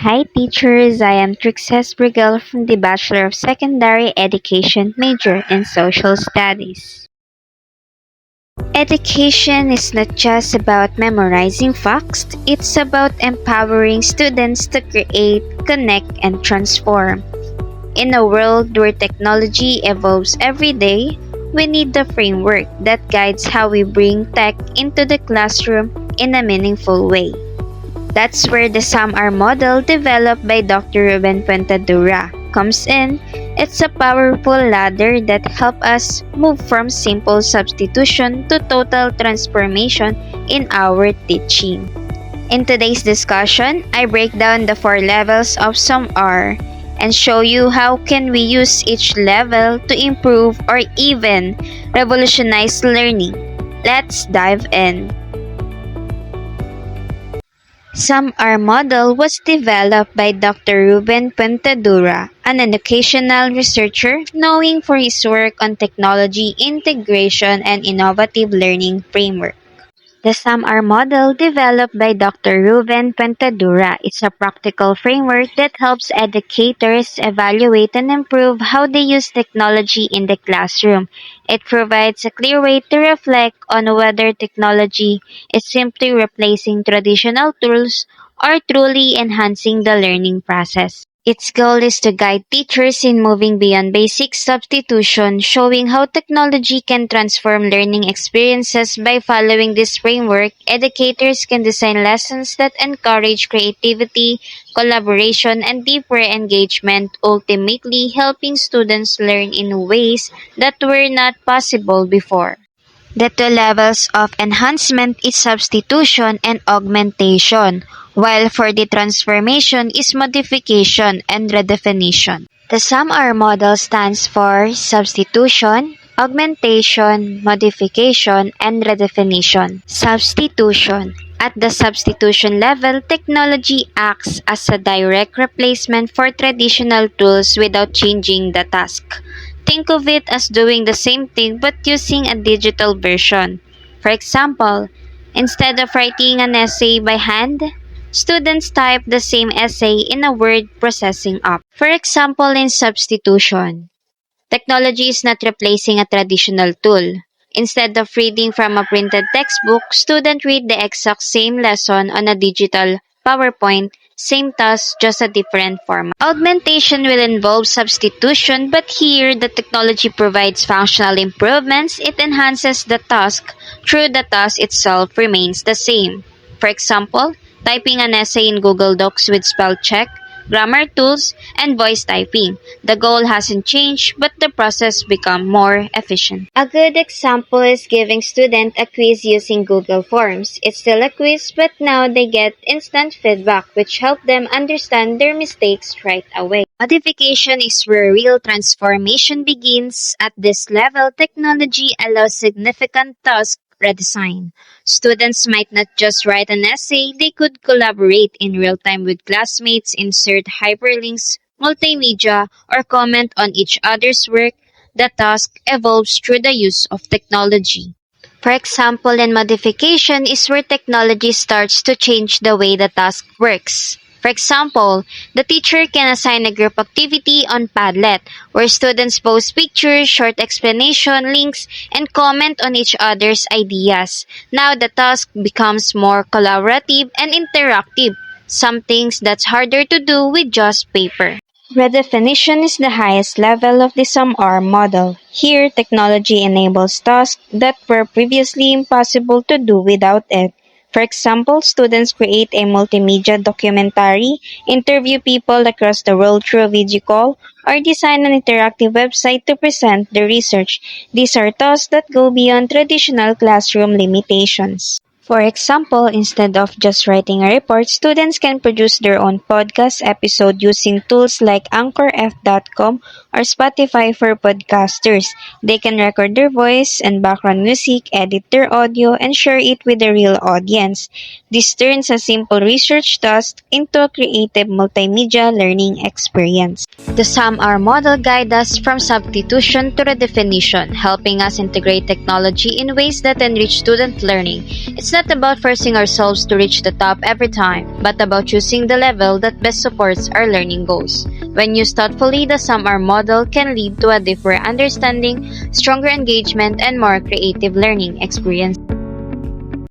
Hi teachers, I am Trixes Brigel from the Bachelor of Secondary Education major in Social Studies. Education is not just about memorizing facts, it's about empowering students to create, connect, and transform. In a world where technology evolves every day, we need the framework that guides how we bring tech into the classroom in a meaningful way. That's where the Samr model developed by Dr. Ruben Puentedura comes in. It's a powerful ladder that helps us move from simple substitution to total transformation in our teaching. In today's discussion, I break down the four levels of SAMR and show you how can we use each level to improve or even revolutionize learning. Let's dive in. SAMR model was developed by Dr. Ruben Puentedura, an educational researcher known for his work on technology integration and innovative learning framework. The SAMR model developed by Dr. Ruben Puentedura is a practical framework that helps educators evaluate and improve how they use technology in the classroom. It provides a clear way to reflect on whether technology is simply replacing traditional tools or truly enhancing the learning process. Its goal is to guide teachers in moving beyond basic substitution, showing how technology can transform learning experiences. By following this framework, educators can design lessons that encourage creativity, collaboration, and deeper engagement, ultimately helping students learn in ways that were not possible before. The two levels of enhancement is substitution and augmentation, while for the transformation is modification and redefinition. The SAMR model stands for substitution, augmentation, modification, and redefinition. Substitution. At the substitution level, technology acts as a direct replacement for traditional tools without changing the task. Think of it as doing the same thing but using a digital version. For example, instead of writing an essay by hand, students type the same essay in a word processing app. For example, in substitution, technology is not replacing a traditional tool. Instead of reading from a printed textbook, students read the exact same lesson on a digital PowerPoint, same task, just a different format. Augmentation will involve substitution, but here the technology provides functional improvements. It enhances the task, through the task itself remains the same. For example, typing an essay in Google Docs with spell check, grammar tools, and voice typing. The goal hasn't changed, but the process become more efficient. A good example is giving students a quiz using Google Forms. It's still a quiz, but now they get instant feedback, which help them understand their mistakes right away. Modification is where real transformation begins. At this level, technology allows significant task redesign. Students might not just write an essay, they could collaborate in real time with classmates, insert hyperlinks, multimedia, or comment on each other's work. The task evolves through the use of technology. For example, in modification is where technology starts to change the way the task works. For example, the teacher can assign a group activity on Padlet where students post pictures, short explanation, links, and comment on each other's ideas. Now the task becomes more collaborative and interactive, some things that's harder to do with just paper. Redefinition is the highest level of the SAMR model. Here, technology enables tasks that were previously impossible to do without it. For example, students create a multimedia documentary, interview people across the world through a video call, or design an interactive website to present their research. These are tasks that go beyond traditional classroom limitations. For example, instead of just writing a report, students can produce their own podcast episode using tools like anchorf.com or Spotify for podcasters. They can record their voice and background music, edit their audio, and share it with the real audience. This turns a simple research task into a creative multimedia learning experience. The SAMR model guides us from substitution to redefinition, helping us integrate technology in ways that enrich student learning. It's It's not about forcing ourselves to reach the top every time, but about choosing the level that best supports our learning goals. When used thoughtfully, the Samr model can lead to a deeper understanding, stronger engagement, and more creative learning experience.